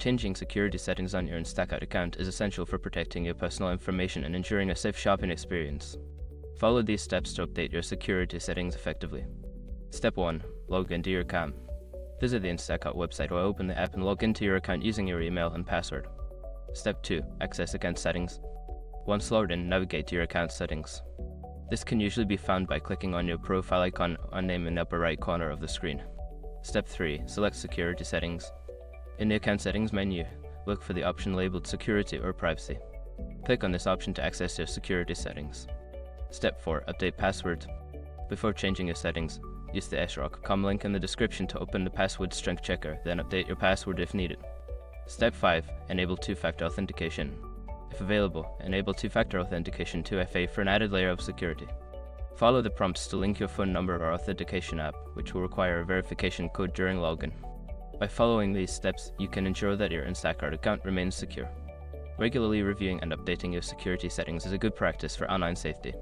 Changing security settings on your Instacart account is essential for protecting your personal information and ensuring a safe shopping experience. Follow these steps to update your security settings effectively. Step 1. Log into your account. Visit the Instacart website or open the app and log into your account using your email and password. Step 2. Access account settings. Once logged in, navigate to your account settings. This can usually be found by clicking on your profile icon or name in the upper right corner of the screen. Step 3. Select security settings. In the account settings menu, look for the option labeled Security or Privacy. Click on this option to access your security settings. Step 4. Update password. Before changing your settings, use the srock.com link in the description to open the password strength checker, then update your password if needed. Step 5. Enable two-factor authentication. If available, enable two-factor authentication 2FA for an added layer of security. Follow the prompts to link your phone number or authentication app, which will require a verification code during login. By following these steps, you can ensure that your Instacart account remains secure. Regularly reviewing and updating your security settings is a good practice for online safety.